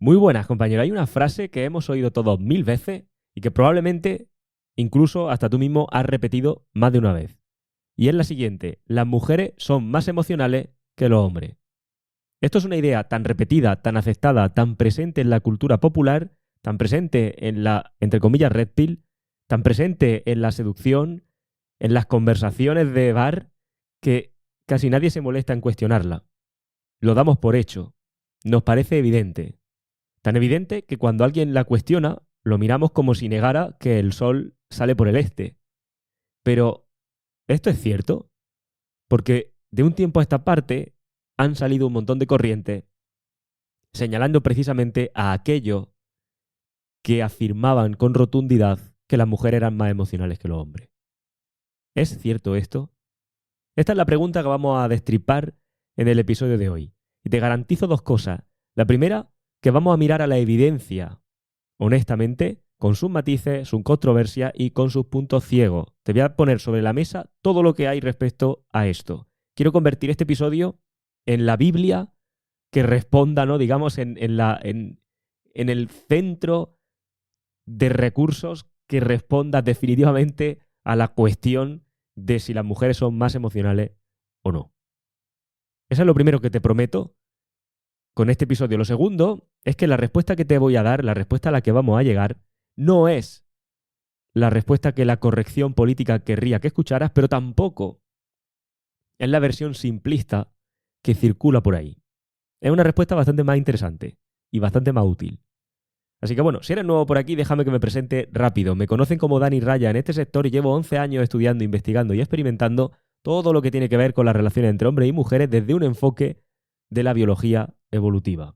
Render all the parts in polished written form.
Muy buenas, compañero. Hay una frase que hemos oído todos mil veces y que probablemente incluso hasta tú mismo has repetido más de una vez. Y es la siguiente: las mujeres son más emocionales que los hombres. Esto es una idea tan repetida, tan aceptada, tan presente en la cultura popular, tan presente en la, entre comillas, red pill, tan presente en la seducción, en las conversaciones de bar, que casi nadie se molesta en cuestionarla. Lo damos por hecho. Nos parece evidente. Tan evidente que cuando alguien la cuestiona, lo miramos como si negara que el sol sale por el este. Pero, ¿esto es cierto? Porque de un tiempo a esta parte han salido un montón de corrientes señalando precisamente a aquellos que afirmaban con rotundidad que las mujeres eran más emocionales que los hombres. ¿Es cierto esto? Esta es la pregunta que vamos a destripar en el episodio de hoy. Y te garantizo dos cosas. La primera, que vamos a mirar a la evidencia, honestamente, con sus matices, sus controversias y con sus puntos ciegos. Te voy a poner sobre la mesa todo lo que hay respecto a esto. Quiero convertir este episodio en la Biblia que responda, ¿no? Digamos, en el centro de recursos que responda definitivamente a la cuestión de si las mujeres son más emocionales o no. Eso es lo primero que te prometo con este episodio. Lo segundo es que la respuesta que te voy a dar, la respuesta a la que vamos a llegar, no es la respuesta que la corrección política querría que escucharas, pero tampoco es la versión simplista que circula por ahí. Es una respuesta bastante más interesante y bastante más útil. Así que bueno, si eres nuevo por aquí, déjame que me presente rápido. Me conocen como Dani Raya en este sector y llevo 11 años estudiando, investigando y experimentando todo lo que tiene que ver con las relaciones entre hombres y mujeres desde un enfoque de la biología evolutiva.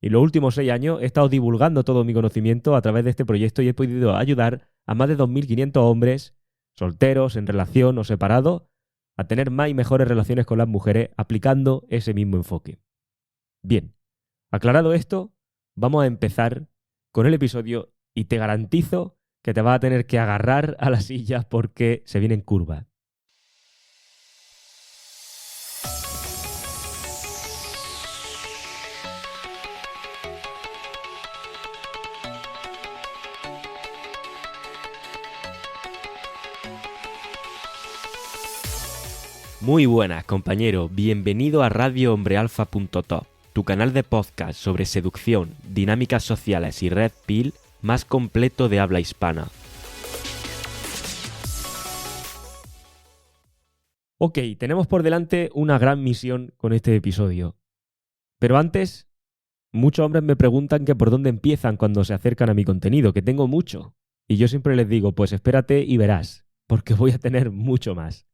Y los últimos 6 años he estado divulgando todo mi conocimiento a través de este proyecto y he podido ayudar a más de 2.500 hombres, solteros, en relación o separados, a tener más y mejores relaciones con las mujeres aplicando ese mismo enfoque. Bien, aclarado esto, vamos a empezar con el episodio y te garantizo que te vas a tener que agarrar a la silla porque se vienen curvas. Muy buenas, compañero. Bienvenido a radiohombrealfa.top, tu canal de podcast sobre seducción, dinámicas sociales y red pill más completo de habla hispana. Ok, tenemos por delante una gran misión con este episodio. Pero antes, muchos hombres me preguntan que por dónde empiezan cuando se acercan a mi contenido, que tengo mucho. Y yo siempre les digo, pues espérate y verás, porque voy a tener mucho más.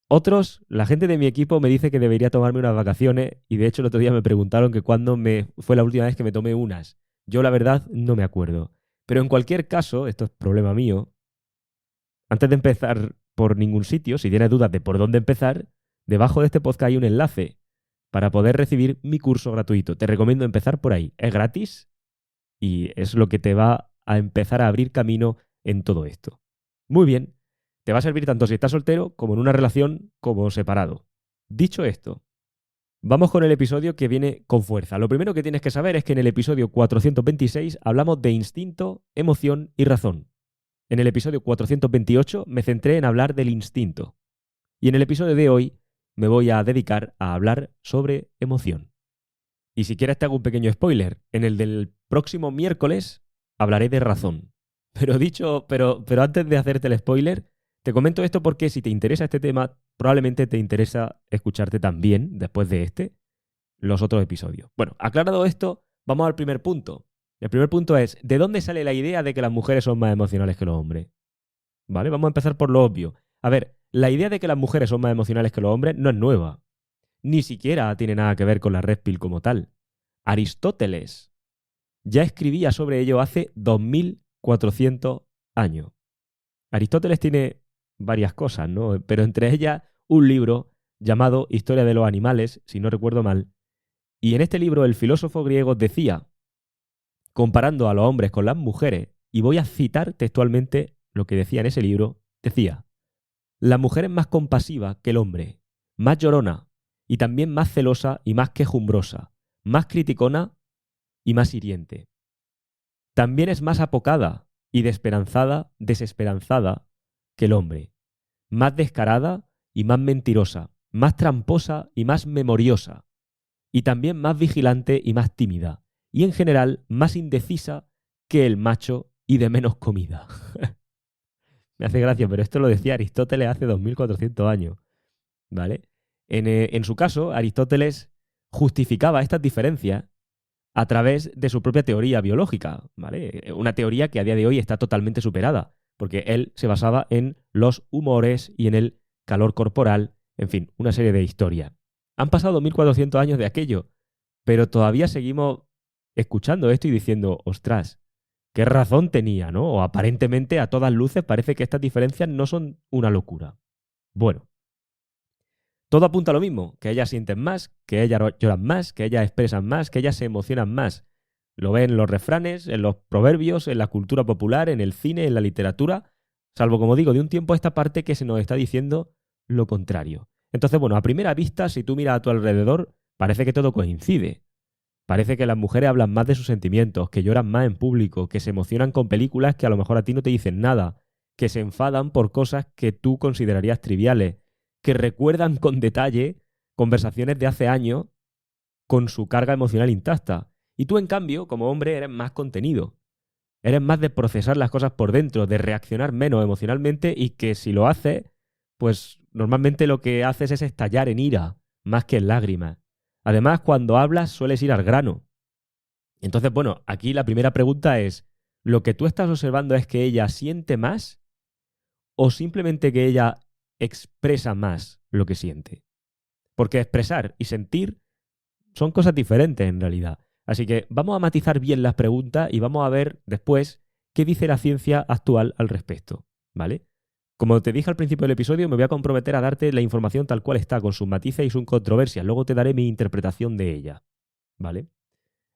Otros, la gente de mi equipo me dice que debería tomarme unas vacaciones y de hecho el otro día me preguntaron que cuándo fue la última vez que me tomé unas. Yo la verdad no me acuerdo. Pero en cualquier caso, esto es problema mío, antes de empezar por ningún sitio, si tienes dudas de por dónde empezar, debajo de este podcast hay un enlace para poder recibir mi curso gratuito. Te recomiendo empezar por ahí. Es gratis y es lo que te va a empezar a abrir camino en todo esto. Muy bien. Te va a servir tanto si estás soltero como en una relación como separado. Dicho esto, vamos con el episodio que viene con fuerza. Lo primero que tienes que saber es que en el episodio 426 hablamos de instinto, emoción y razón. En el episodio 428 me centré en hablar del instinto. Y en el episodio de hoy me voy a dedicar a hablar sobre emoción. Y si quieres te hago un pequeño spoiler. En el del próximo miércoles hablaré de razón. Pero antes de hacerte el spoiler, te comento esto porque si te interesa este tema, probablemente te interesa escucharte también, después de los otros episodios. Bueno, aclarado esto, vamos al primer punto. El primer punto es, ¿de dónde sale la idea de que las mujeres son más emocionales que los hombres? ¿Vale? Vamos a empezar por lo obvio. A ver, la idea de que las mujeres son más emocionales que los hombres no es nueva. Ni siquiera tiene nada que ver con la red pill como tal. Aristóteles ya escribía sobre ello hace 2400 años. Aristóteles tiene varias cosas, ¿no? Pero entre ellas un libro llamado Historia de los Animales, si no recuerdo mal. Y en este libro el filósofo griego decía, comparando a los hombres con las mujeres, y voy a citar textualmente lo que decía en ese libro, decía, la mujer es más compasiva que el hombre, más llorona, y también más celosa y más quejumbrosa, más criticona y más hiriente. También es más apocada y desesperanzada que el hombre, más descarada y más mentirosa, más tramposa y más memoriosa, y también más vigilante y más tímida, y en general más indecisa que el macho y de menos comida. Me hace gracia, pero esto lo decía Aristóteles hace 2400 años, ¿vale? En su caso, Aristóteles justificaba estas diferencias a través de su propia teoría biológica, ¿vale? Una teoría que a día de hoy está totalmente superada, porque él se basaba en los humores y en el calor corporal, en fin, una serie de historias. Han pasado 1400 años de aquello, pero todavía seguimos escuchando esto y diciendo, ostras, qué razón tenía, ¿no? O aparentemente a todas luces parece que estas diferencias no son una locura. Bueno, todo apunta a lo mismo, que ellas sienten más, que ellas lloran más, que ellas expresan más, que ellas se emocionan más. Lo ven en los refranes, en los proverbios, en la cultura popular, en el cine, en la literatura, salvo, como digo, de un tiempo a esta parte que se nos está diciendo lo contrario. Entonces, bueno, a primera vista, si tú miras a tu alrededor, parece que todo coincide. Parece que las mujeres hablan más de sus sentimientos, que lloran más en público, que se emocionan con películas que a lo mejor a ti no te dicen nada, que se enfadan por cosas que tú considerarías triviales, que recuerdan con detalle conversaciones de hace años con su carga emocional intacta. Y tú, en cambio, como hombre, eres más contenido. Eres más de procesar las cosas por dentro, de reaccionar menos emocionalmente y que si lo haces, pues normalmente lo que haces es estallar en ira, más que en lágrimas. Además, cuando hablas sueles ir al grano. Entonces, bueno, aquí la primera pregunta es, ¿lo que tú estás observando es que ella siente más o simplemente que ella expresa más lo que siente? Porque expresar y sentir son cosas diferentes en realidad. Así que vamos a matizar bien las preguntas y vamos a ver después qué dice la ciencia actual al respecto, ¿vale? Como te dije al principio del episodio, me voy a comprometer a darte la información tal cual está, con sus matices y sus controversias. Luego te daré mi interpretación de ella, ¿vale?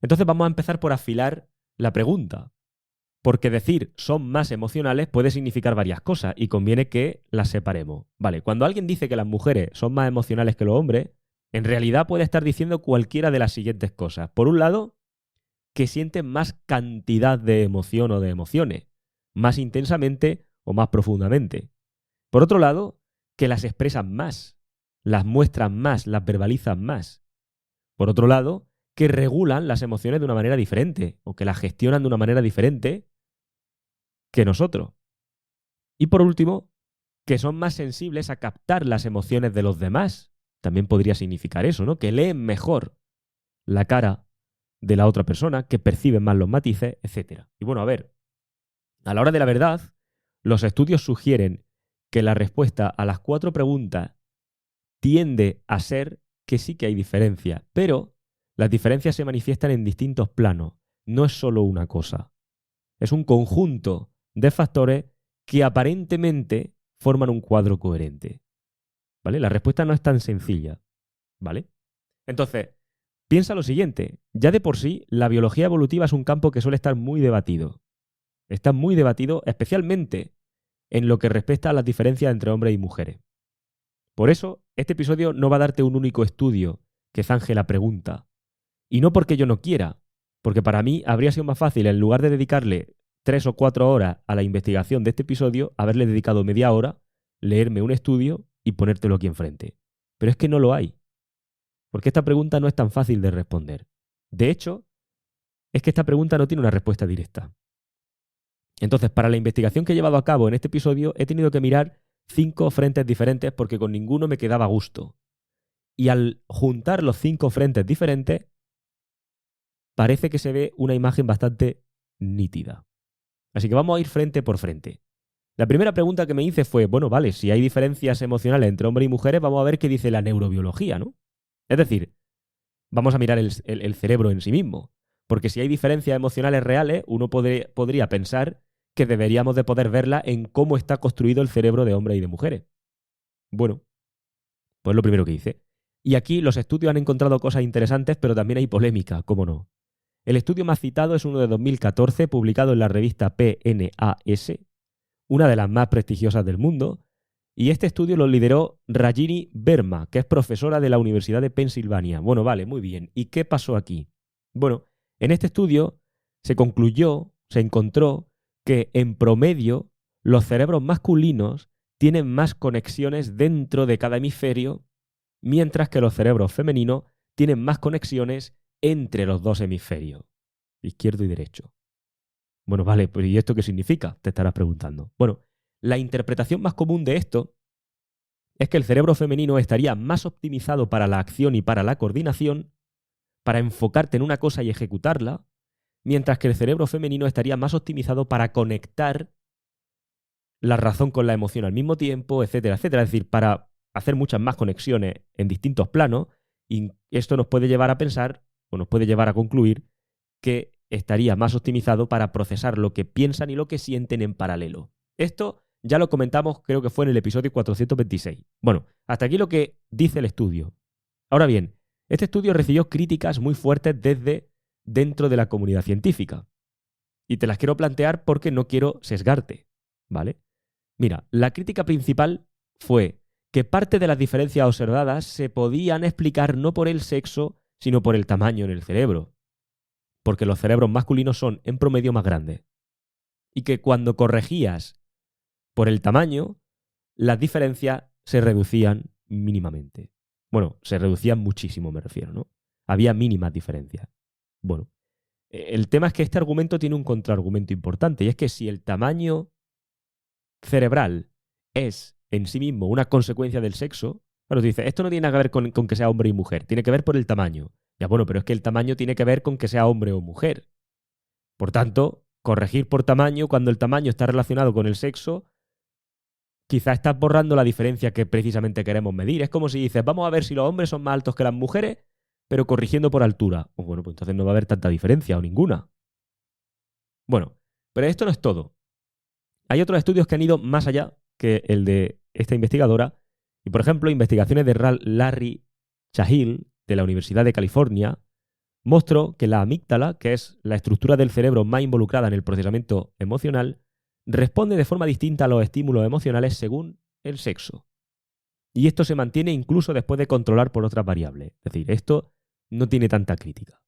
Entonces vamos a empezar por afilar la pregunta. Porque decir son más emocionales puede significar varias cosas y conviene que las separemos. Vale, cuando alguien dice que las mujeres son más emocionales que los hombres, en realidad puede estar diciendo cualquiera de las siguientes cosas. Por un lado, que sienten más cantidad de emoción o de emociones, más intensamente o más profundamente. Por otro lado, que las expresan más, las muestran más, las verbalizan más. Por otro lado, que regulan las emociones de una manera diferente o que las gestionan de una manera diferente que nosotros. Y por último, que son más sensibles a captar las emociones de los demás. También podría significar eso, ¿no? Que leen mejor la cara de la otra persona, que perciben más los matices, etc. Y bueno, a ver, a la hora de la verdad, los estudios sugieren que la respuesta a las 4 preguntas tiende a ser que sí que hay diferencia, pero las diferencias se manifiestan en distintos planos. No es solo una cosa. Es un conjunto de factores que aparentemente forman un cuadro coherente. ¿Vale? La respuesta no es tan sencilla. ¿Vale? Entonces, piensa lo siguiente. Ya de por sí, la biología evolutiva es un campo que suele estar muy debatido. Está muy debatido especialmente en lo que respecta a las diferencias entre hombres y mujeres. Por eso, este episodio no va a darte un único estudio que zanje la pregunta. Y no porque yo no quiera, porque para mí habría sido más fácil, en lugar de dedicarle 3 o 4 horas a la investigación de este episodio, haberle dedicado media hora, leerme un estudio y ponértelo aquí enfrente. Pero es que no lo hay. Porque esta pregunta no es tan fácil de responder. De hecho, es que esta pregunta no tiene una respuesta directa. Entonces, para la investigación que he llevado a cabo en este episodio, he tenido que mirar 5 frentes diferentes porque con ninguno me quedaba a gusto. Y al juntar los 5 frentes diferentes, parece que se ve una imagen bastante nítida. Así que vamos a ir frente por frente. La primera pregunta que me hice fue, bueno, vale, si hay diferencias emocionales entre hombres y mujeres, vamos a ver qué dice la neurobiología, ¿no? Es decir, vamos a mirar el cerebro en sí mismo. Porque si hay diferencias emocionales reales, uno podría pensar que deberíamos de poder verla en cómo está construido el cerebro de hombres y de mujeres. Bueno, pues lo primero que hice. Y aquí los estudios han encontrado cosas interesantes, pero también hay polémica, ¿cómo no? El estudio más citado es uno de 2014, publicado en la revista PNAS, una de las más prestigiosas del mundo, y este estudio lo lideró Rajini Verma, que es profesora de la Universidad de Pensilvania. Bueno, vale, muy bien. ¿Y qué pasó aquí? Bueno, En este estudio se encontró que en promedio los cerebros masculinos tienen más conexiones dentro de cada hemisferio, mientras que los cerebros femeninos tienen más conexiones entre los dos hemisferios, izquierdo y derecho. Bueno, vale, pues ¿y esto qué significa? Te estarás preguntando. Bueno, la interpretación más común de esto es que el cerebro femenino estaría más optimizado para la acción y para la coordinación, para enfocarte en una cosa y ejecutarla, mientras que el cerebro femenino estaría más optimizado para conectar la razón con la emoción al mismo tiempo, etcétera, etcétera. Es decir, para hacer muchas más conexiones en distintos planos, y esto nos puede llevar a pensar, o nos puede llevar a concluir, que estaría más optimizado para procesar lo que piensan y lo que sienten en paralelo. Esto ya lo comentamos, creo que fue en el episodio 426. Bueno, hasta aquí lo que dice el estudio. Ahora bien, este estudio recibió críticas muy fuertes desde dentro de la comunidad científica. Y te las quiero plantear porque no quiero sesgarte, ¿vale? Mira, la crítica principal fue que parte de las diferencias observadas se podían explicar no por el sexo, sino por el tamaño en el cerebro, porque los cerebros masculinos son en promedio más grandes. Y que cuando corregías por el tamaño, las diferencias se reducían mínimamente. Bueno, se reducían muchísimo, me refiero, ¿no? Había mínimas diferencias. Bueno, el tema es que este argumento tiene un contraargumento importante, y es que si el tamaño cerebral es en sí mismo una consecuencia del sexo, bueno, tú dices, esto no tiene nada que ver con que sea hombre y mujer, tiene que ver por el tamaño. Ya bueno, pero es que el tamaño tiene que ver con que sea hombre o mujer. Por tanto, corregir por tamaño cuando el tamaño está relacionado con el sexo, quizá estás borrando la diferencia que precisamente queremos medir. Es como si dices, vamos a ver si los hombres son más altos que las mujeres, pero corrigiendo por altura. Pues bueno, pues entonces no va a haber tanta diferencia o ninguna. Bueno, pero esto no es todo. Hay otros estudios que han ido más allá que el de esta investigadora. Y, por ejemplo, investigaciones de Larry Cahill, de la Universidad de California, mostró que la amígdala, que es la estructura del cerebro más involucrada en el procesamiento emocional, responde de forma distinta a los estímulos emocionales según el sexo. Y esto se mantiene incluso después de controlar por otras variables. Es decir, esto no tiene tanta crítica.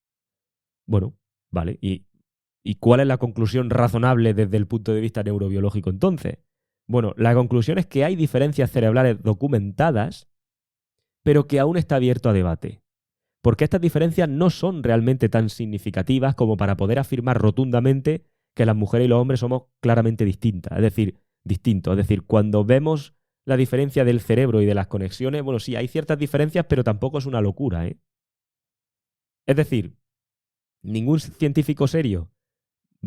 Bueno, vale. ¿Y cuál es la conclusión razonable desde el punto de vista neurobiológico entonces? Bueno, la conclusión es que hay diferencias cerebrales documentadas, pero que aún está abierto a debate. Porque estas diferencias no son realmente tan significativas como para poder afirmar rotundamente que las mujeres y los hombres somos claramente distintas, es decir, distintos. Es decir, cuando vemos la diferencia del cerebro y de las conexiones, bueno, sí, hay ciertas diferencias, pero tampoco es una locura, ¿eh? Es decir, ningún científico serio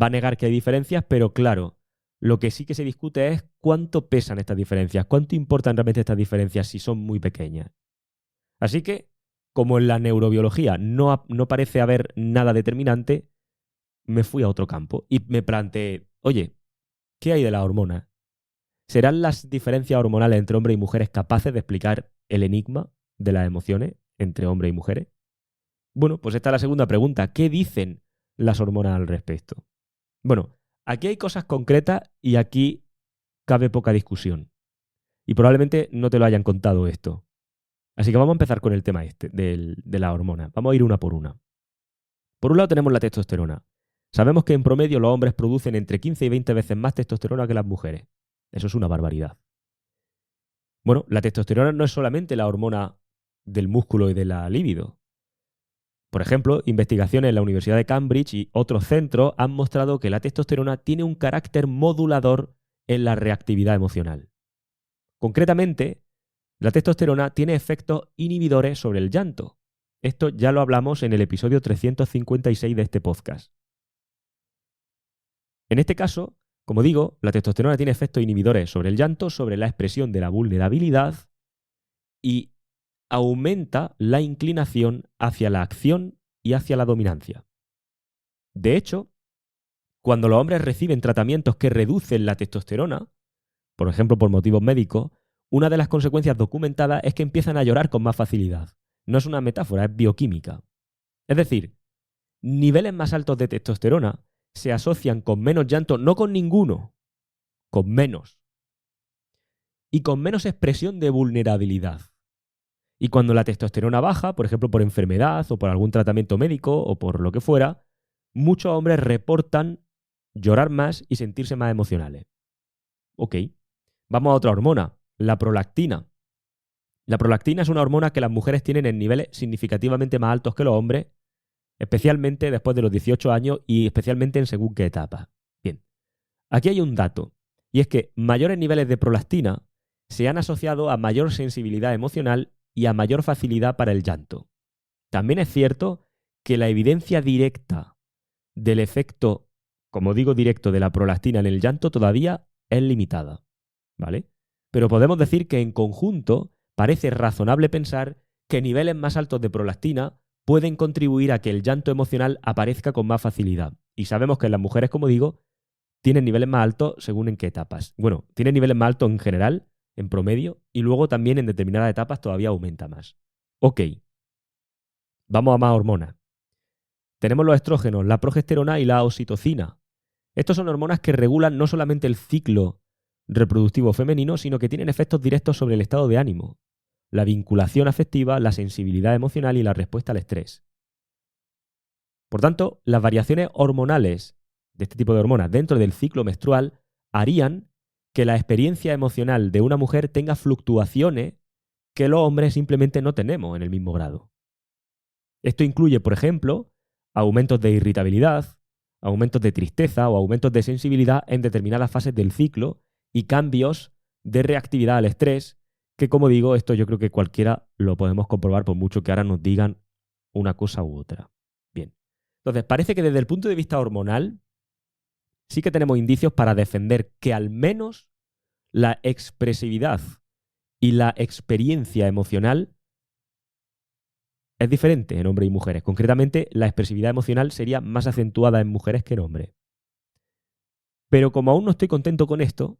va a negar que hay diferencias, pero claro, lo que sí que se discute es cuánto pesan estas diferencias, cuánto importan realmente estas diferencias si son muy pequeñas. Así que, como en la neurobiología no parece haber nada determinante, me fui a otro campo y me planteé, oye, ¿qué hay de las hormonas? ¿Serán las diferencias hormonales entre hombres y mujeres capaces de explicar el enigma de las emociones entre hombres y mujeres? Bueno, pues esta es la segunda pregunta. ¿Qué dicen las hormonas al respecto? Bueno, aquí hay cosas concretas y aquí cabe poca discusión. Y probablemente no te lo hayan contado esto. Así que vamos a empezar con el tema este, de la hormona. Vamos a ir una por una. Por un lado tenemos la testosterona. Sabemos que en promedio los hombres producen entre 15 y 20 veces más testosterona que las mujeres. Eso es una barbaridad. Bueno, la testosterona no es solamente la hormona del músculo y de la libido. Por ejemplo, investigaciones en la Universidad de Cambridge y otros centros han mostrado que la testosterona tiene un carácter modulador en la reactividad emocional. Concretamente, la testosterona tiene efectos inhibidores sobre el llanto. Esto ya lo hablamos en el episodio 356 de este podcast. En este caso, como digo, la testosterona tiene efectos inhibidores sobre el llanto, sobre la expresión de la vulnerabilidad y aumenta la inclinación hacia la acción y hacia la dominancia. De hecho, cuando los hombres reciben tratamientos que reducen la testosterona, por ejemplo por motivos médicos, una de las consecuencias documentadas es que empiezan a llorar con más facilidad. No es una metáfora, es bioquímica. Es decir, niveles más altos de testosterona se asocian con menos llanto, no con ninguno, con menos. Y con menos expresión de vulnerabilidad. Y cuando la testosterona baja, por ejemplo por enfermedad o por algún tratamiento médico o por lo que fuera, muchos hombres reportan llorar más y sentirse más emocionales. Ok. Vamos a otra hormona, la prolactina. La prolactina es una hormona que las mujeres tienen en niveles significativamente más altos que los hombres, especialmente después de los 18 años y especialmente en según qué etapa. Bien, aquí hay un dato, y es que mayores niveles de prolactina se han asociado a mayor sensibilidad emocional y a mayor facilidad para el llanto. También es cierto que la evidencia directa del efecto, como digo, directo de la prolactina en el llanto todavía es limitada, ¿vale? Pero podemos decir que en conjunto parece razonable pensar que niveles más altos de prolactina pueden contribuir a que el llanto emocional aparezca con más facilidad. Y sabemos que en las mujeres, como digo, tienen niveles más altos según en qué etapas. Bueno, tienen niveles más altos en general, en promedio, y luego también en determinadas etapas todavía aumenta más. Ok, vamos a más hormonas. Tenemos los estrógenos, la progesterona y la oxitocina. Estos son hormonas que regulan no solamente el ciclo reproductivo femenino, sino que tienen efectos directos sobre el estado de ánimo, la vinculación afectiva, la sensibilidad emocional y la respuesta al estrés. Por tanto, las variaciones hormonales de este tipo de hormonas dentro del ciclo menstrual harían que la experiencia emocional de una mujer tenga fluctuaciones que los hombres simplemente no tenemos en el mismo grado. Esto incluye, por ejemplo, aumentos de irritabilidad, aumentos de tristeza o aumentos de sensibilidad en determinadas fases del ciclo y cambios de reactividad al estrés, que como digo, esto yo creo que cualquiera lo podemos comprobar por mucho que ahora nos digan una cosa u otra. Bien. Entonces, parece que desde el punto de vista hormonal sí que tenemos indicios para defender que al menos la expresividad y la experiencia emocional es diferente en hombres y mujeres. Concretamente, la expresividad emocional sería más acentuada en mujeres que en hombres. Pero como aún no estoy contento con esto,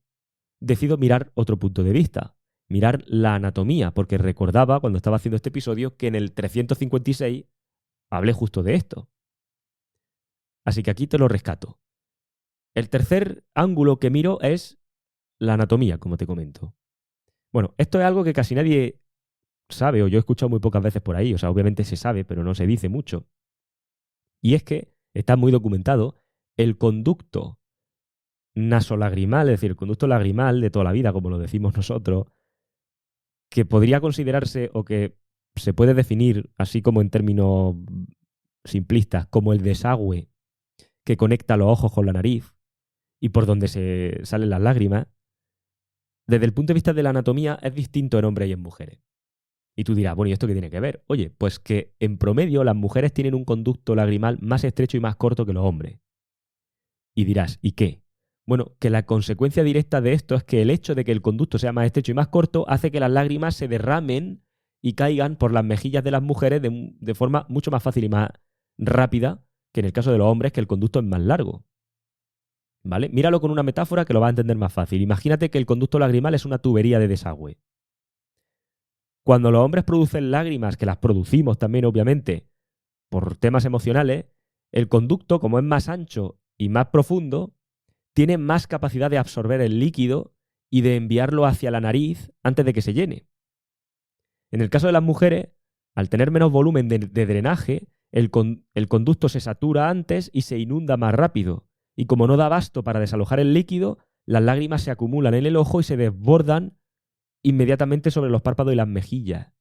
decido mirar otro punto de vista, mirar la anatomía, porque recordaba cuando estaba haciendo este episodio que en el 356 hablé justo de esto. Así que aquí te lo rescato. El tercer ángulo que miro es la anatomía, como te comento. Bueno, esto es algo que casi nadie sabe, o yo he escuchado muy pocas veces por ahí, o sea, obviamente se sabe, pero no se dice mucho. Y es que está muy documentado el conducto nasolagrimal, es decir, el conducto lagrimal de toda la vida, como lo decimos nosotros, que podría considerarse o que se puede definir, así como en términos simplistas, como el desagüe que conecta los ojos con la nariz y por donde se salen las lágrimas, desde el punto de vista de la anatomía es distinto en hombres y en mujeres. Y tú dirás, bueno, ¿y esto qué tiene que ver? Oye, pues que en promedio las mujeres tienen un conducto lagrimal más estrecho y más corto que los hombres. Y dirás, ¿y qué? Bueno, que la consecuencia directa de esto es que el hecho de que el conducto sea más estrecho y más corto hace que las lágrimas se derramen y caigan por las mejillas de las mujeres de forma mucho más fácil y más rápida que en el caso de los hombres, que el conducto es más largo. ¿Vale? Míralo con una metáfora que lo va a entender más fácil. Imagínate que el conducto lagrimal es una tubería de desagüe. Cuando los hombres producen lágrimas, que las producimos también obviamente por temas emocionales, el conducto, como es más ancho y más profundo, tiene más capacidad de absorber el líquido y de enviarlo hacia la nariz antes de que se llene. En el caso de las mujeres, al tener menos volumen de drenaje, el conducto se satura antes y se inunda más rápido. Y como no da abasto para desalojar el líquido, las lágrimas se acumulan en el ojo y se desbordan inmediatamente sobre los párpados y las mejillas.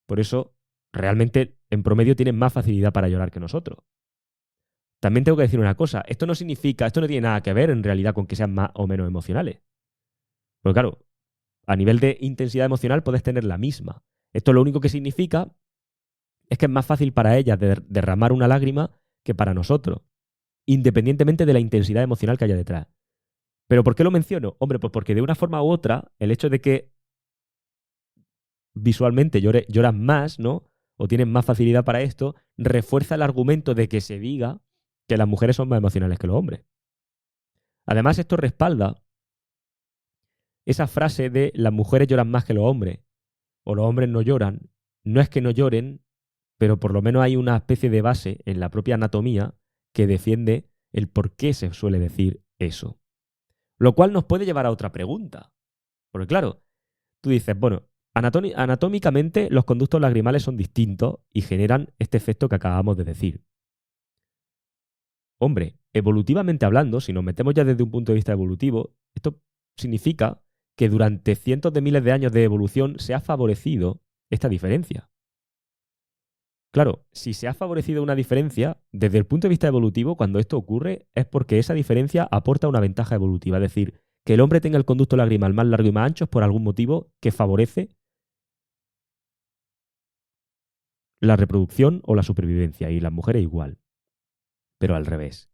Por eso, realmente, en promedio tienen más facilidad para llorar que nosotros. También tengo que decir una cosa, esto no tiene nada que ver en realidad con que sean más o menos emocionales. Porque claro, a nivel de intensidad emocional puedes tener la misma. Esto lo único que significa es que es más fácil para ellas derramar una lágrima que para nosotros, independientemente de la intensidad emocional que haya detrás. ¿Pero por qué lo menciono? Hombre, pues porque de una forma u otra, el hecho de que visualmente lloras más, ¿no? O tienes más facilidad para esto, refuerza el argumento de que se diga que las mujeres son más emocionales que los hombres. Además, esto respalda esa frase de las mujeres lloran más que los hombres, o los hombres no lloran. No es que no lloren, pero por lo menos hay una especie de base en la propia anatomía que defiende el por qué se suele decir eso. Lo cual nos puede llevar a otra pregunta. Porque claro, tú dices, bueno, anatómicamente los conductos lagrimales son distintos y generan este efecto que acabamos de decir. hombre, evolutivamente hablando, si nos metemos ya desde un punto de vista evolutivo, esto significa que durante cientos de miles de años de evolución se ha favorecido esta diferencia. Claro, si se ha favorecido una diferencia, desde el punto de vista evolutivo, cuando esto ocurre, es porque esa diferencia aporta una ventaja evolutiva. Es decir, que el hombre tenga el conducto lagrimal más largo y más ancho es por algún motivo que favorece la reproducción o la supervivencia, y las mujeres igual, pero al revés.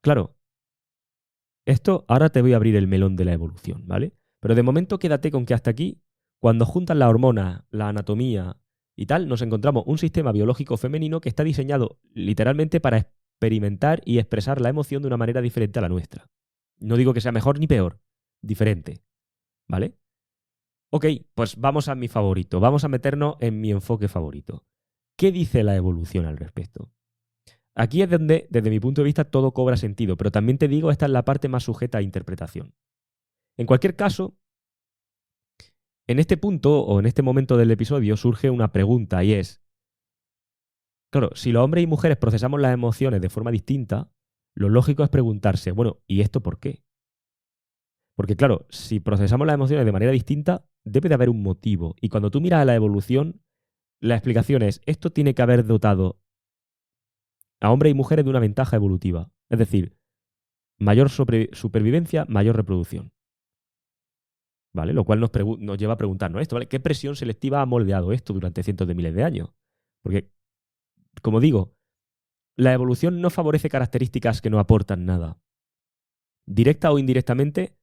Claro, esto ahora te voy a abrir el melón de la evolución, ¿vale? Pero de momento quédate con que hasta aquí, cuando juntan la hormona, la anatomía y tal, nos encontramos un sistema biológico femenino que está diseñado literalmente para experimentar y expresar la emoción de una manera diferente a la nuestra. No digo que sea mejor ni peor, diferente, ¿vale? Ok, pues vamos a mi favorito, vamos a meternos en mi enfoque favorito. ¿Qué dice la evolución al respecto? Aquí es donde, desde mi punto de vista, todo cobra sentido, pero también te digo, esta es la parte más sujeta a interpretación. En cualquier caso, en este punto o en este momento del episodio surge una pregunta y es, claro, si los hombres y mujeres procesamos las emociones de forma distinta, lo lógico es preguntarse, bueno, ¿y esto por qué? Porque claro, si procesamos las emociones de manera distinta, debe de haber un motivo. Y cuando tú miras a la evolución, la explicación es, esto tiene que haber dotado a hombres y mujeres de una ventaja evolutiva. Es decir, mayor supervivencia, mayor reproducción. ¿Vale? Lo cual nos lleva a preguntarnos esto, ¿vale? ¿Qué presión selectiva ha moldeado esto durante cientos de miles de años? Porque, como digo, la evolución no favorece características que no aportan nada. Directa o indirectamente,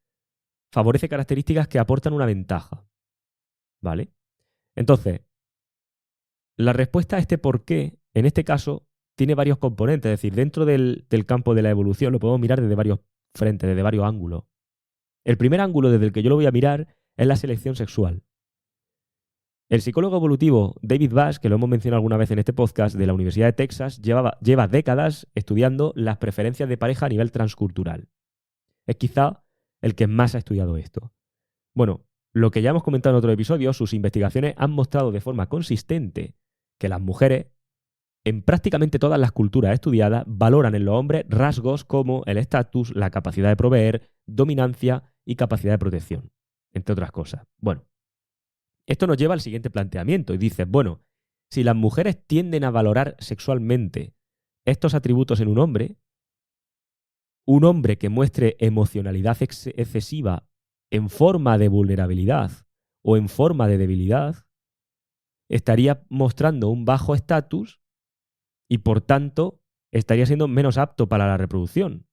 favorece características que aportan una ventaja. ¿Vale? Entonces, la respuesta a este por qué, en este caso, tiene varios componentes. Es decir, dentro del campo de la evolución lo podemos mirar desde varios frentes, desde varios ángulos. El primer ángulo desde el que yo lo voy a mirar es la selección sexual. El psicólogo evolutivo David Bass, que lo hemos mencionado alguna vez en este podcast, de la Universidad de Texas, lleva décadas estudiando las preferencias de pareja a nivel transcultural. Es quizá el que más ha estudiado esto. Bueno, lo que ya hemos comentado en otro episodio, sus investigaciones han mostrado de forma consistente que las mujeres, en prácticamente todas las culturas estudiadas, valoran en los hombres rasgos como el estatus, la capacidad de proveer, dominancia y capacidad de protección, entre otras cosas. Bueno, esto nos lleva al siguiente planteamiento y dices, bueno, si las mujeres tienden a valorar sexualmente estos atributos en un hombre que muestre emocionalidad excesiva en forma de vulnerabilidad o en forma de debilidad, estaría mostrando un bajo estatus y por tanto estaría siendo menos apto para la reproducción.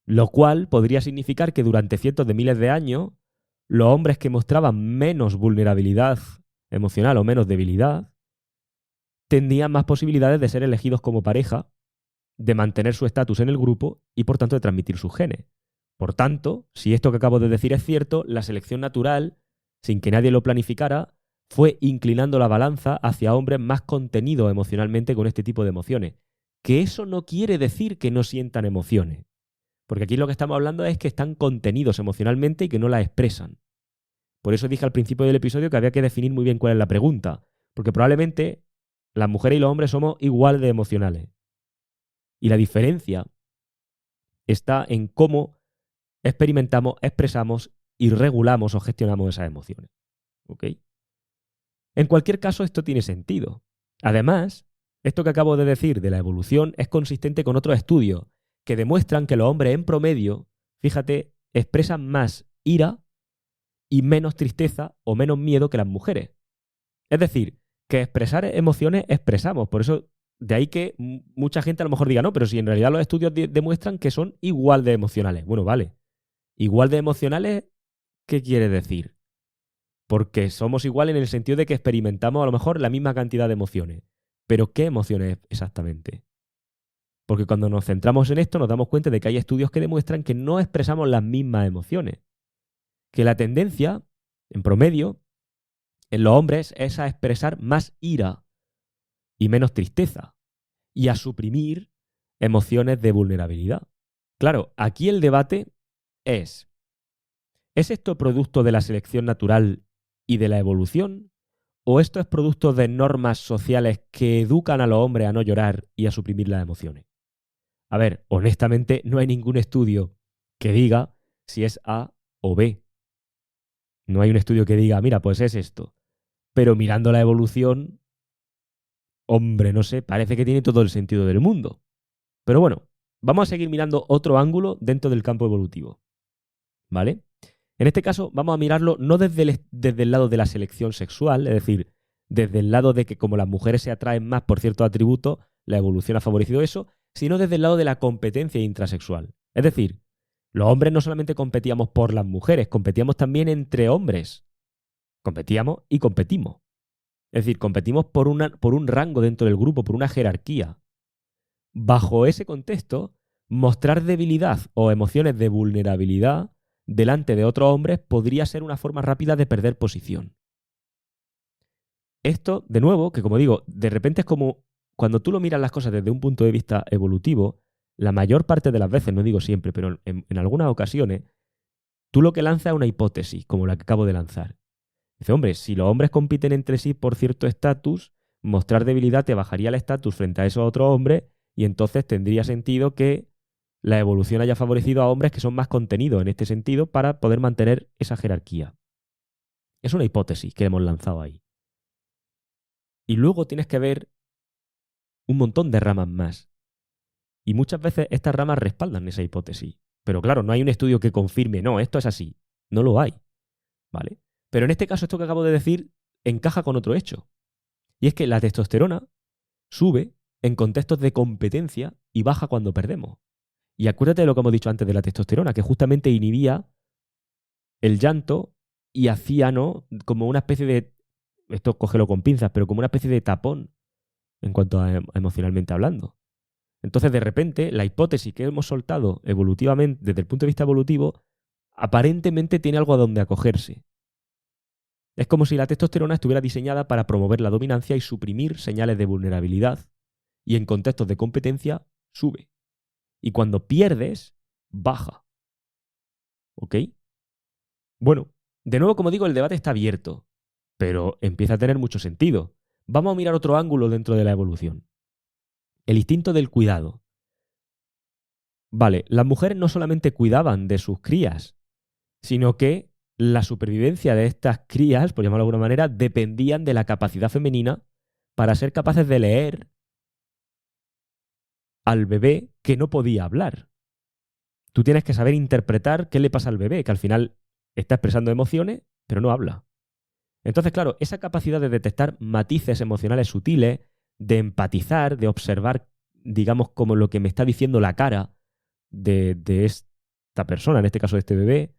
Lo cual podría significar que durante cientos de miles de años, los hombres que mostraban menos vulnerabilidad emocional o menos debilidad, tenían más posibilidades de ser elegidos como pareja, de mantener su estatus en el grupo y por tanto de transmitir sus genes. Por tanto, si esto que acabo de decir es cierto, la selección natural, sin que nadie lo planificara, fue inclinando la balanza hacia hombres más contenidos emocionalmente con este tipo de emociones. Que eso no quiere decir que no sientan emociones. Porque aquí lo que estamos hablando es que están contenidos emocionalmente y que no las expresan. Por eso dije al principio del episodio que había que definir muy bien cuál es la pregunta. Porque probablemente las mujeres y los hombres somos igual de emocionales. Y la diferencia está en cómo experimentamos, expresamos y regulamos o gestionamos esas emociones. ¿Ok? En cualquier caso, esto tiene sentido. Además, esto que acabo de decir de la evolución es consistente con otros estudios que demuestran que los hombres en promedio, fíjate, expresan más ira y menos tristeza o menos miedo que las mujeres. Es decir, que expresar emociones expresamos. Por eso, de ahí que mucha gente a lo mejor diga, no, pero si en realidad los estudios demuestran que son igual de emocionales. Bueno, vale. Igual de emocionales, ¿qué quiere decir? Porque somos igual en el sentido de que experimentamos a lo mejor la misma cantidad de emociones. Pero ¿qué emociones exactamente? Porque cuando nos centramos en esto nos damos cuenta de que hay estudios que demuestran que no expresamos las mismas emociones. Que la tendencia, en promedio, en los hombres es a expresar más ira y menos tristeza. Y a suprimir emociones de vulnerabilidad. Claro, aquí el debate ¿es esto producto de la selección natural y de la evolución? ¿O esto es producto de normas sociales que educan a los hombres a no llorar y a suprimir las emociones? A ver, honestamente, no hay ningún estudio que diga si es A o B. No hay un estudio que diga, mira, pues es esto. Pero mirando la evolución, hombre, no sé, parece que tiene todo el sentido del mundo. Pero bueno, vamos a seguir mirando otro ángulo dentro del campo evolutivo, ¿vale? En este caso, vamos a mirarlo no desde el lado de la selección sexual, es decir, desde el lado de que como las mujeres se atraen más por ciertos atributos, la evolución ha favorecido eso, sino desde el lado de la competencia intrasexual. Es decir, los hombres no solamente competíamos por las mujeres, competíamos también entre hombres. Competíamos y competimos. Es decir, competimos por un rango dentro del grupo, por una jerarquía. Bajo ese contexto, mostrar debilidad o emociones de vulnerabilidad delante de otros hombres podría ser una forma rápida de perder posición. Esto, de nuevo, que como digo, de repente es como cuando tú lo miras las cosas desde un punto de vista evolutivo, la mayor parte de las veces, no digo siempre, pero en algunas ocasiones, tú lo que lanzas es una hipótesis, como la que acabo de lanzar. Dice, hombre, si los hombres compiten entre sí por cierto estatus, mostrar debilidad te bajaría el estatus frente a esos otros hombres y entonces tendría sentido que la evolución haya favorecido a hombres que son más contenidos en este sentido para poder mantener esa jerarquía. Es una hipótesis que hemos lanzado ahí. Y luego tienes que ver un montón de ramas más. Y muchas veces estas ramas respaldan esa hipótesis. Pero claro, no hay un estudio que confirme, no, esto es así. No lo hay. ¿Vale? Pero en este caso, esto que acabo de decir encaja con otro hecho. Y es que la testosterona sube en contextos de competencia y baja cuando perdemos. Y acuérdate de lo que hemos dicho antes de la testosterona, que justamente inhibía el llanto y hacía, ¿no? Como una especie de, esto cógelo con pinzas, pero como una especie de tapón en cuanto a emocionalmente hablando. Entonces, de repente, la hipótesis que hemos soltado evolutivamente, desde el punto de vista evolutivo, aparentemente tiene algo a donde acogerse. Es como si la testosterona estuviera diseñada para promover la dominancia y suprimir señales de vulnerabilidad, y en contextos de competencia sube. Y cuando pierdes, baja. ¿Ok? Bueno, de nuevo, como digo, el debate está abierto, pero empieza a tener mucho sentido. Vamos a mirar otro ángulo dentro de la evolución. El instinto del cuidado. Vale, las mujeres no solamente cuidaban de sus crías, sino que la supervivencia de estas crías, por llamarlo de alguna manera, dependían de la capacidad femenina para ser capaces de leer al bebé que no podía hablar. Tú tienes que saber interpretar qué le pasa al bebé, que al final está expresando emociones, pero no habla. Entonces, claro, esa capacidad de detectar matices emocionales sutiles, de empatizar, de observar, digamos, como lo que me está diciendo la cara de esta persona, en este caso de este bebé,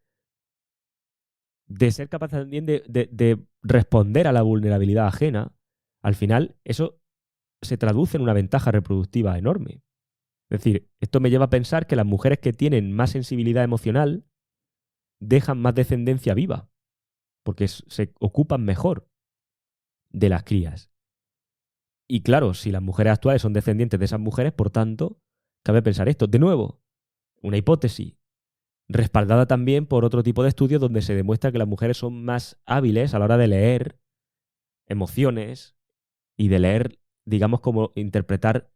de ser capaz también de responder a la vulnerabilidad ajena, al final eso se traduce en una ventaja reproductiva enorme. Es decir, esto me lleva a pensar que las mujeres que tienen más sensibilidad emocional dejan más descendencia viva, porque se ocupan mejor de las crías. Y claro, si las mujeres actuales son descendientes de esas mujeres, por tanto, cabe pensar esto. De nuevo, una hipótesis respaldada también por otro tipo de estudios donde se demuestra que las mujeres son más hábiles a la hora de leer emociones y de leer, digamos, como interpretar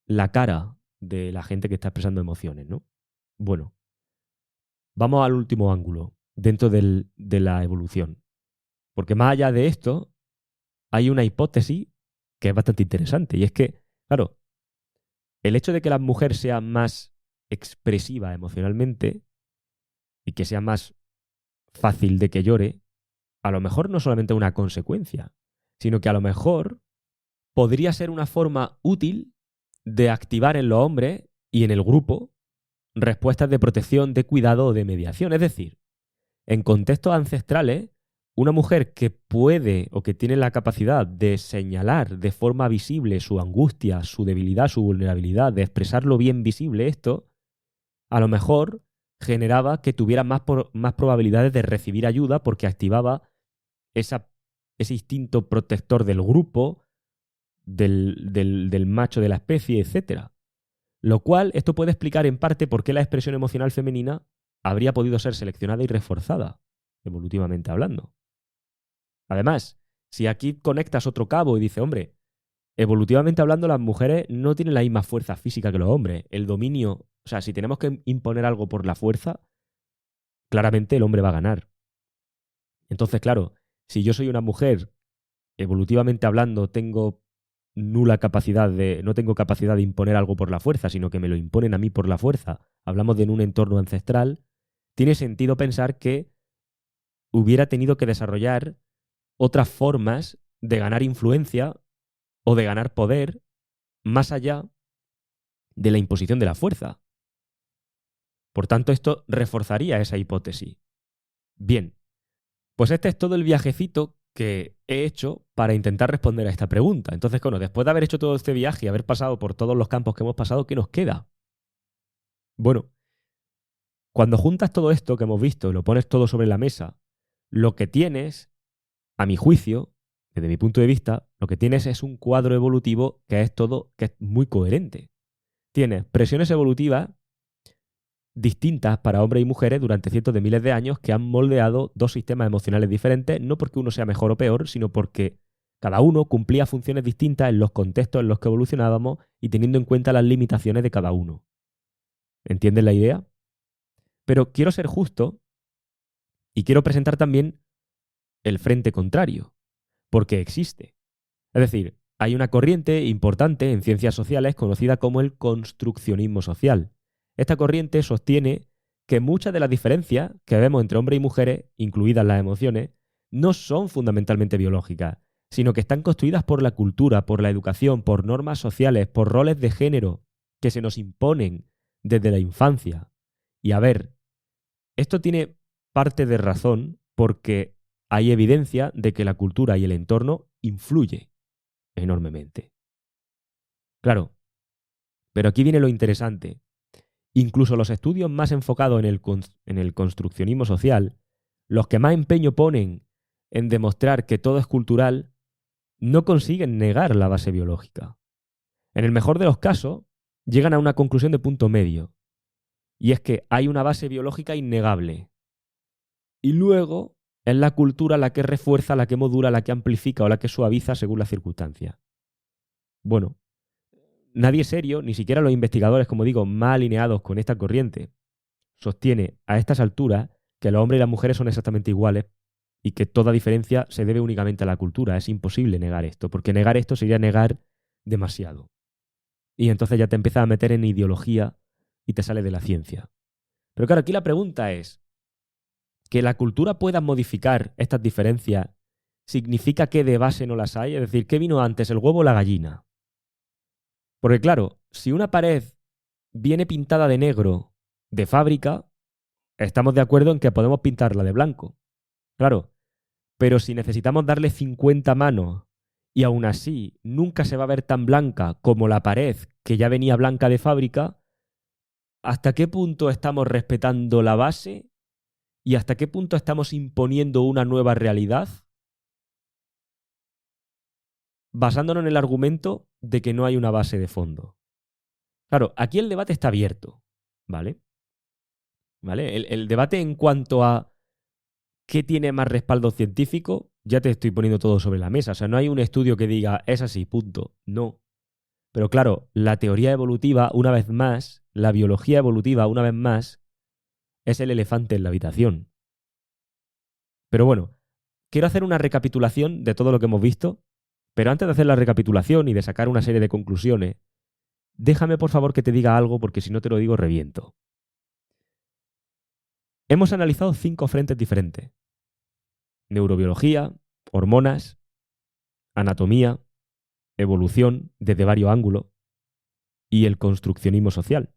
la cara de la gente que está expresando emociones, ¿no? Bueno, vamos al último ángulo dentro de la evolución. Porque más allá de esto, hay una hipótesis que es bastante interesante. Y es que, claro, el hecho de que la mujer sea más expresiva emocionalmente y que sea más fácil de que llore, a lo mejor no solamente una consecuencia, sino que a lo mejor podría ser una forma útil de activar en los hombres y en el grupo respuestas de protección, de cuidado o de mediación. Es decir, en contextos ancestrales, una mujer que puede o que tiene la capacidad de señalar de forma visible su angustia, su debilidad, su vulnerabilidad, de expresarlo bien visible esto, a lo mejor generaba que tuviera más probabilidades de recibir ayuda porque activaba ese instinto protector del grupo, del macho de la especie, etcétera. Lo cual, esto puede explicar en parte por qué la expresión emocional femenina habría podido ser seleccionada y reforzada, evolutivamente hablando. Además, si aquí conectas otro cabo y dices, hombre, evolutivamente hablando, las mujeres no tienen la misma fuerza física que los hombres. El dominio, o sea, si tenemos que imponer algo por la fuerza, claramente el hombre va a ganar. Entonces, claro, si yo soy una mujer, evolutivamente hablando, tengo nula capacidad no tengo capacidad de imponer algo por la fuerza, sino que me lo imponen a mí por la fuerza. Hablamos de en un entorno ancestral. Tiene sentido pensar que hubiera tenido que desarrollar otras formas de ganar influencia o de ganar poder más allá de la imposición de la fuerza. Por tanto, esto reforzaría esa hipótesis. Bien, pues este es todo el viajecito que he hecho para intentar responder a esta pregunta. Entonces, bueno, después de haber hecho todo este viaje y haber pasado por todos los campos que hemos pasado, ¿qué nos queda? Bueno, cuando juntas todo esto que hemos visto y lo pones todo sobre la mesa, lo que tienes, a mi juicio, desde mi punto de vista, lo que tienes es un cuadro evolutivo que es muy coherente. Tienes presiones evolutivas distintas para hombres y mujeres durante cientos de miles de años que han moldeado dos sistemas emocionales diferentes, no porque uno sea mejor o peor, sino porque cada uno cumplía funciones distintas en los contextos en los que evolucionábamos y teniendo en cuenta las limitaciones de cada uno. ¿Entiendes la idea? Pero quiero ser justo y quiero presentar también el frente contrario, porque existe. Es decir, hay una corriente importante en ciencias sociales conocida como el construccionismo social. Esta corriente sostiene que muchas de las diferencias que vemos entre hombres y mujeres, incluidas las emociones, no son fundamentalmente biológicas, sino que están construidas por la cultura, por la educación, por normas sociales, por roles de género que se nos imponen desde la infancia. Y a ver, esto tiene parte de razón porque hay evidencia de que la cultura y el entorno influye enormemente. Claro, pero aquí viene lo interesante. Incluso los estudios más enfocados en el construccionismo social, los que más empeño ponen en demostrar que todo es cultural, no consiguen negar la base biológica. En el mejor de los casos, llegan a una conclusión de punto medio, y es que hay una base biológica innegable. Y luego es la cultura la que refuerza, la que modula, la que amplifica o la que suaviza según las circunstancias. Bueno, nadie serio, ni siquiera los investigadores, como digo, más alineados con esta corriente, sostiene a estas alturas que los hombres y las mujeres son exactamente iguales y que toda diferencia se debe únicamente a la cultura. Es imposible negar esto, porque negar esto sería negar demasiado. Y entonces ya te empiezas a meter en ideología y te sale de la ciencia. Pero claro, aquí la pregunta es, ¿que la cultura pueda modificar estas diferencias significa que de base no las hay? Es decir, ¿qué vino antes, el huevo o la gallina? Porque claro, si una pared viene pintada de negro de fábrica, estamos de acuerdo en que podemos pintarla de blanco. Claro, pero si necesitamos darle 50 manos y aún así nunca se va a ver tan blanca como la pared que ya venía blanca de fábrica, ¿hasta qué punto estamos respetando la base y hasta qué punto estamos imponiendo una nueva realidad basándonos en el argumento de que no hay una base de fondo? Claro, aquí el debate está abierto, ¿vale? ¿Vale? El debate en cuanto a qué tiene más respaldo científico, ya te estoy poniendo todo sobre la mesa. O sea, no hay un estudio que diga, es así, punto. No. Pero claro, la teoría evolutiva, una vez más, la biología evolutiva, una vez más, es el elefante en la habitación. Pero bueno, quiero hacer una recapitulación de todo lo que hemos visto, pero antes de hacer la recapitulación y de sacar una serie de conclusiones, déjame por favor que te diga algo porque si no te lo digo reviento. Hemos analizado 5 frentes diferentes. Neurobiología, hormonas, anatomía, evolución desde varios ángulos y el construccionismo social.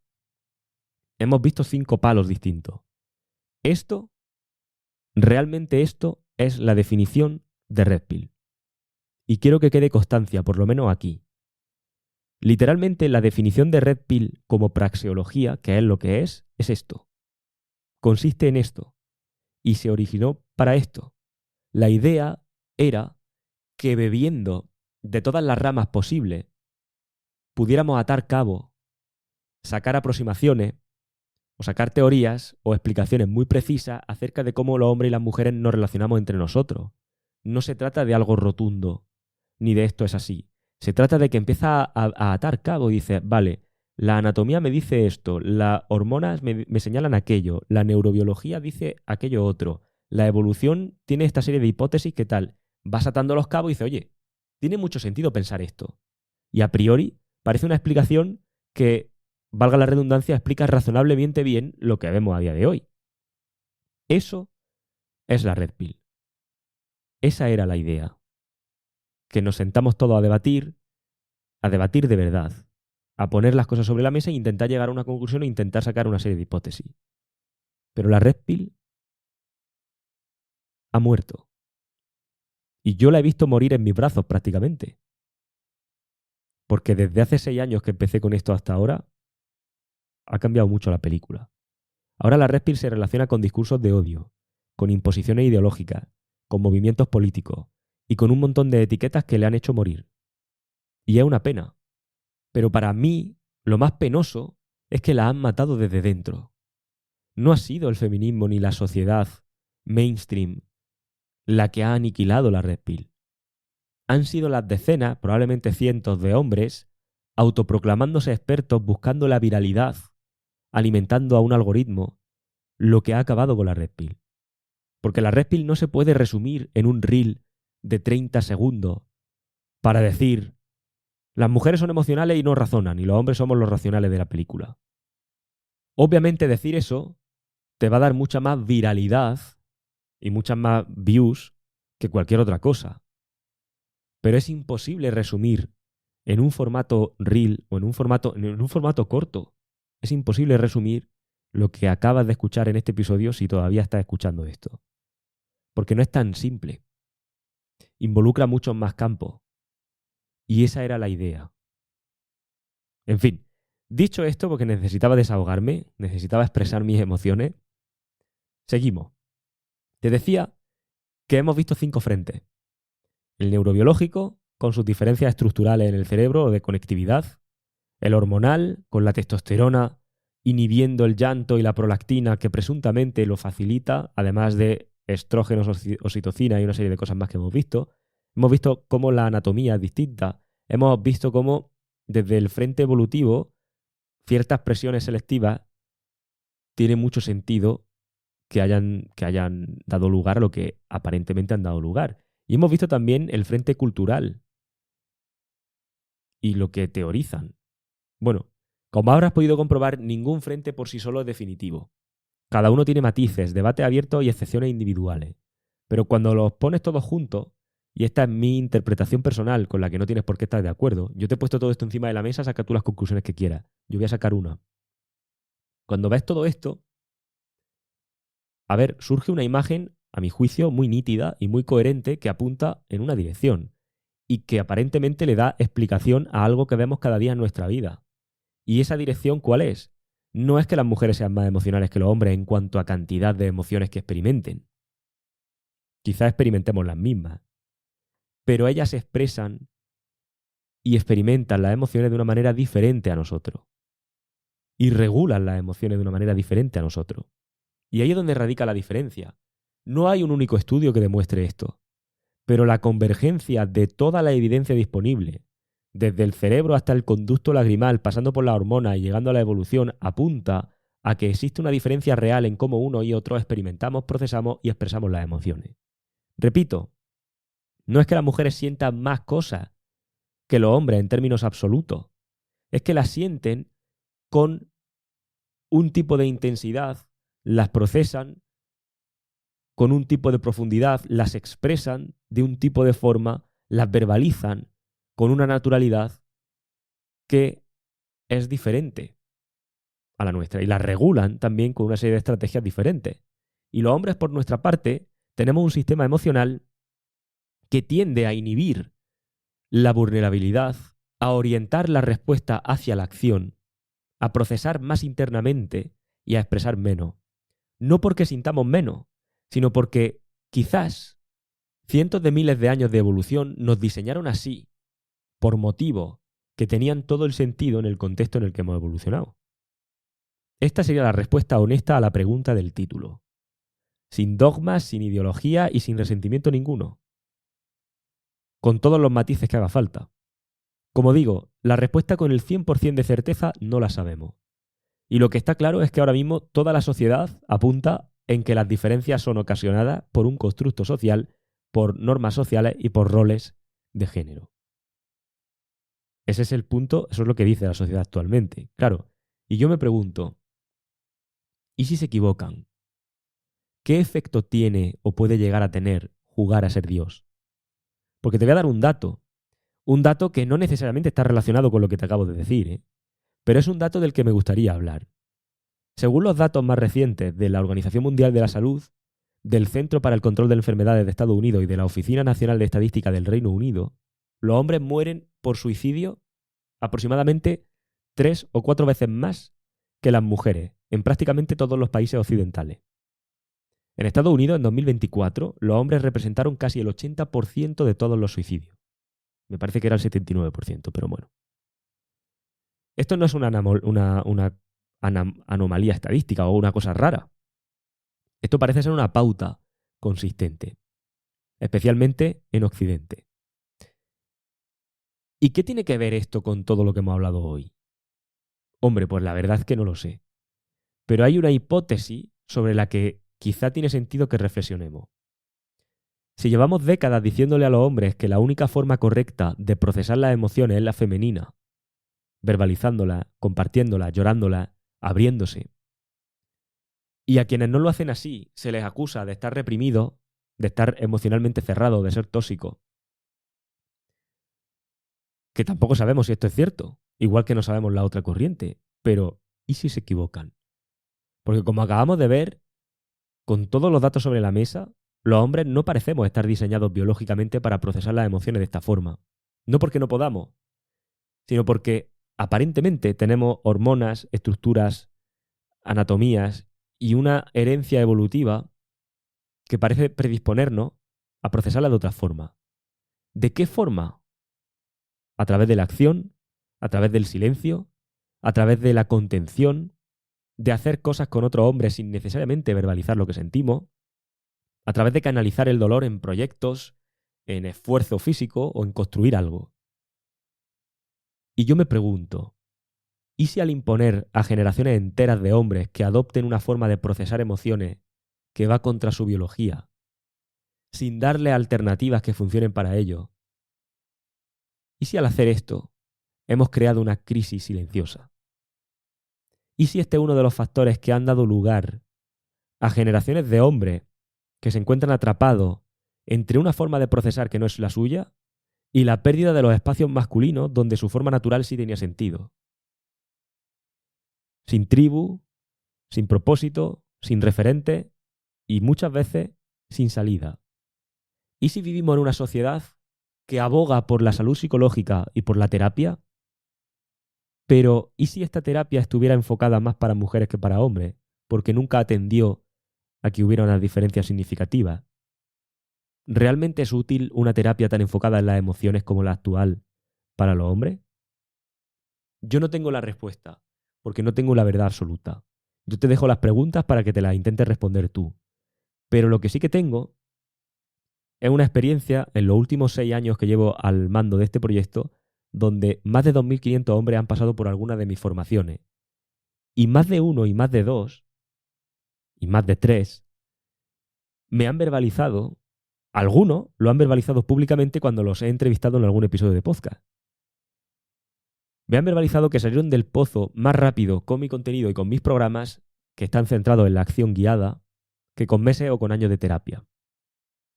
Hemos visto 5 palos distintos. Realmente esto es la definición de Red Pill. Y quiero que quede constancia, por lo menos aquí. Literalmente la definición de Red Pill como praxeología, que es lo que es esto. Consiste en esto. Y se originó para esto. La idea era que bebiendo de todas las ramas posibles, pudiéramos atar cabos, sacar aproximaciones, o sacar teorías o explicaciones muy precisas acerca de cómo los hombres y las mujeres nos relacionamos entre nosotros. No se trata de algo rotundo, ni de esto es así, Se trata de que empieza a atar cabo y dice, vale, la anatomía me dice esto, las hormonas me señalan aquello, la neurobiología dice aquello otro, la evolución tiene esta serie de hipótesis, ¿qué tal? Vas atando los cabos y dices, oye, tiene mucho sentido pensar esto. Y a priori parece una explicación que, valga la redundancia, explica razonablemente bien lo que vemos a día de hoy. Eso es la Red Pill. Esa era la idea. Que nos sentamos todos a debatir de verdad, a poner las cosas sobre la mesa e intentar llegar a una conclusión e intentar sacar una serie de hipótesis. Pero la Red Pill ha muerto. Y yo la he visto morir en mis brazos prácticamente. Porque desde hace 6 años que empecé con esto hasta ahora, ha cambiado mucho la película. Ahora la Red Pill se relaciona con discursos de odio, con imposiciones ideológicas, con movimientos políticos y con un montón de etiquetas que le han hecho morir. Y es una pena. Pero para mí, lo más penoso es que la han matado desde dentro. No ha sido el feminismo ni la sociedad mainstream la que ha aniquilado la Red Pill. Han sido las decenas, probablemente cientos de hombres, autoproclamándose expertos buscando la viralidad, alimentando a un algoritmo, lo que ha acabado con la Red Pill. Porque la Red Pill no se puede resumir en un reel de 30 segundos para decir las mujeres son emocionales y no razonan, y los hombres somos los racionales de la película. Obviamente decir eso te va a dar mucha más viralidad y muchas más views que cualquier otra cosa. Pero es imposible resumir en un formato reel o en un formato corto. Es imposible resumir lo que acabas de escuchar en este episodio si todavía estás escuchando esto. Porque no es tan simple. Involucra muchos más campos. Y esa era la idea. En fin, dicho esto, porque necesitaba desahogarme, necesitaba expresar mis emociones, seguimos. Te decía que hemos visto 5 frentes. El neurobiológico, con sus diferencias estructurales en el cerebro o de conectividad. El hormonal, con la testosterona inhibiendo el llanto y la prolactina que presuntamente lo facilita, además de estrógenos, oxitocina y una serie de cosas más que hemos visto. Hemos visto cómo la anatomía es distinta. Hemos visto cómo desde el frente evolutivo ciertas presiones selectivas tiene mucho sentido que hayan dado lugar a lo que aparentemente han dado lugar. Y hemos visto también el frente cultural y lo que teorizan. Bueno, como habrás podido comprobar, ningún frente por sí solo es definitivo. Cada uno tiene matices, debate abierto y excepciones individuales. Pero cuando los pones todos juntos, y esta es mi interpretación personal con la que no tienes por qué estar de acuerdo, yo te he puesto todo esto encima de la mesa, saca tú las conclusiones que quieras. Yo voy a sacar una. Cuando ves todo esto, a ver, surge una imagen, a mi juicio, muy nítida y muy coherente que apunta en una dirección y que aparentemente le da explicación a algo que vemos cada día en nuestra vida. ¿Y esa dirección cuál es? No es que las mujeres sean más emocionales que los hombres en cuanto a cantidad de emociones que experimenten. Quizás experimentemos las mismas. Pero ellas expresan y experimentan las emociones de una manera diferente a nosotros. Y regulan las emociones de una manera diferente a nosotros. Y ahí es donde radica la diferencia. No hay un único estudio que demuestre esto. Pero la convergencia de toda la evidencia disponible, desde el cerebro hasta el conducto lagrimal, pasando por la hormona y llegando a la evolución, apunta a que existe una diferencia real en cómo uno y otro experimentamos, procesamos y expresamos las emociones. Repito, no es que las mujeres sientan más cosas que los hombres en términos absolutos, es que las sienten con un tipo de intensidad, las procesan con un tipo de profundidad, las expresan de un tipo de forma, las verbalizan con una naturalidad que es diferente a la nuestra y las regulan también con una serie de estrategias diferentes. Y los hombres, por nuestra parte, tenemos un sistema emocional que tiende a inhibir la vulnerabilidad, a orientar la respuesta hacia la acción, a procesar más internamente y a expresar menos. No porque sintamos menos, sino porque quizás cientos de miles de años de evolución nos diseñaron así por motivos que tenían todo el sentido en el contexto en el que hemos evolucionado. Esta sería la respuesta honesta a la pregunta del título. Sin dogmas, sin ideología y sin resentimiento ninguno. Con todos los matices que haga falta. Como digo, la respuesta con el 100% de certeza no la sabemos. Y lo que está claro es que ahora mismo toda la sociedad apunta en que las diferencias son ocasionadas por un constructo social, por normas sociales y por roles de género. Ese es el punto, eso es lo que dice la sociedad actualmente. Claro, y yo me pregunto, ¿y si se equivocan? ¿Qué efecto tiene o puede llegar a tener jugar a ser Dios? Porque te voy a dar un dato que no necesariamente está relacionado con lo que te acabo de decir, ¿eh? Pero es un dato del que me gustaría hablar. Según los datos más recientes de la Organización Mundial de la Salud, del Centro para el Control de Enfermedades de Estados Unidos y de la Oficina Nacional de Estadística del Reino Unido, los hombres mueren por suicidio aproximadamente 3 o 4 veces más que las mujeres en prácticamente todos los países occidentales. En Estados Unidos, en 2024, los hombres representaron casi el 80% de todos los suicidios. Me parece que era el 79%, pero bueno. Esto no es una anomalía estadística o una cosa rara. Esto parece ser una pauta consistente, especialmente en Occidente. ¿Y qué tiene que ver esto con todo lo que hemos hablado hoy? Hombre, pues la verdad es que no lo sé. Pero hay una hipótesis sobre la que quizá tiene sentido que reflexionemos. Si llevamos décadas diciéndole a los hombres que la única forma correcta de procesar las emociones es la femenina, verbalizándolas, compartiéndolas, llorándolas, abriéndose, y a quienes no lo hacen así se les acusa de estar reprimidos, de estar emocionalmente cerrados, de ser tóxicos, que tampoco sabemos si esto es cierto, igual que no sabemos la otra corriente, pero ¿y si se equivocan? Porque como acabamos de ver, con todos los datos sobre la mesa, los hombres no parecemos estar diseñados biológicamente para procesar las emociones de esta forma. No porque no podamos, sino porque aparentemente tenemos hormonas, estructuras, anatomías y una herencia evolutiva que parece predisponernos a procesarla de otra forma. ¿De qué forma? A través de la acción, a través del silencio, a través de la contención, de hacer cosas con otro hombre sin necesariamente verbalizar lo que sentimos, a través de canalizar el dolor en proyectos, en esfuerzo físico o en construir algo. Y yo me pregunto, ¿y si al imponer a generaciones enteras de hombres que adopten una forma de procesar emociones que va contra su biología, sin darle alternativas que funcionen para ello, ¿y si al hacer esto hemos creado una crisis silenciosa? ¿Y si este es uno de los factores que han dado lugar a generaciones de hombres que se encuentran atrapados entre una forma de procesar que no es la suya y la pérdida de los espacios masculinos donde su forma natural sí tenía sentido? Sin tribu, sin propósito, sin referente y muchas veces sin salida. ¿Y si vivimos en una sociedad que aboga por la salud psicológica y por la terapia? Pero ¿y si esta terapia estuviera enfocada más para mujeres que para hombres? Porque nunca atendió a que hubiera unas diferencias significativas. ¿Realmente es útil una terapia tan enfocada en las emociones como la actual para los hombres? Yo no tengo la respuesta, porque no tengo la verdad absoluta. Yo te dejo las preguntas para que te las intentes responder tú. Pero lo que sí que tengo es una experiencia en los últimos 6 años que llevo al mando de este proyecto, donde más de 2.500 hombres han pasado por alguna de mis formaciones. Y más de uno, y más de dos, y más de tres, me han verbalizado, algunos lo han verbalizado públicamente cuando los he entrevistado en algún episodio de podcast. Me han verbalizado que salieron del pozo más rápido con mi contenido y con mis programas, que están centrados en la acción guiada, que con meses o con años de terapia.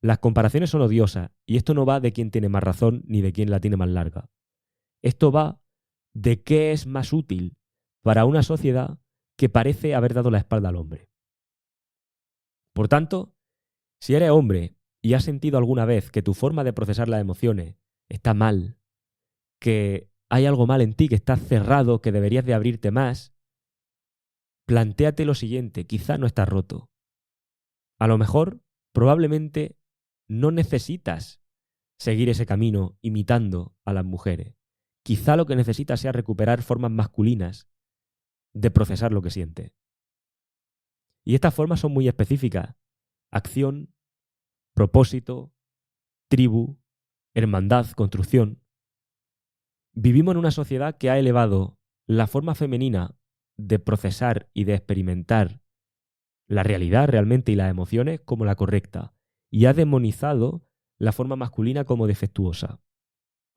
Las comparaciones son odiosas, y esto no va de quién tiene más razón ni de quién la tiene más larga. Esto va de qué es más útil para una sociedad que parece haber dado la espalda al hombre. Por tanto, si eres hombre y has sentido alguna vez que tu forma de procesar las emociones está mal, que hay algo mal en ti, que estás cerrado, que deberías de abrirte más, plantéate lo siguiente, quizá no estás roto. A lo mejor, probablemente, no necesitas seguir ese camino imitando a las mujeres. Quizá lo que necesitas sea recuperar formas masculinas de procesar lo que sientes. Y estas formas son muy específicas. Acción, propósito, tribu, hermandad, construcción. Vivimos en una sociedad que ha elevado la forma femenina de procesar y de experimentar la realidad realmente y las emociones como la correcta y ha demonizado la forma masculina como defectuosa,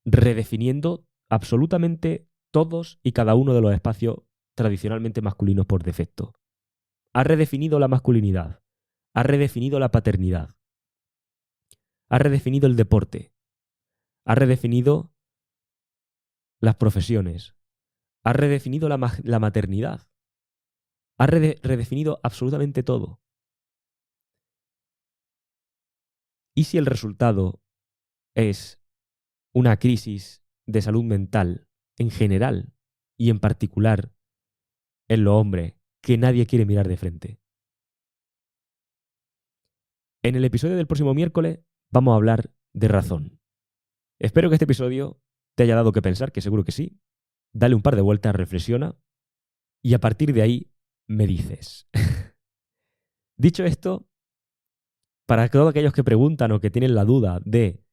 redefiniendo absolutamente todos y cada uno de los espacios tradicionalmente masculinos por defecto. Ha redefinido la masculinidad, ha redefinido la paternidad, ha redefinido el deporte, ha redefinido las profesiones, ha redefinido la maternidad, ha redefinido absolutamente todo. ¿Y si el resultado es una crisis de salud mental en general y en particular en los hombres que nadie quiere mirar de frente? En el episodio del próximo miércoles vamos a hablar de razón. Espero que este episodio te haya dado que pensar, que seguro que sí. Dale un par de vueltas, reflexiona y a partir de ahí me dices. Dicho esto, para todos aquellos que preguntan o que tienen la duda de,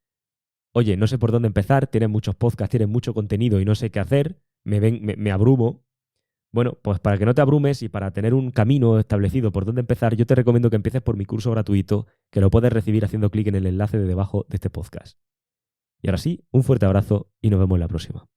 oye, no sé por dónde empezar, tienen muchos podcasts, tienen mucho contenido y no sé qué hacer, me abrumo. Bueno, pues para que no te abrumes y para tener un camino establecido por dónde empezar, yo te recomiendo que empieces por mi curso gratuito, que lo puedes recibir haciendo clic en el enlace de debajo de este podcast. Y ahora sí, un fuerte abrazo y nos vemos en la próxima.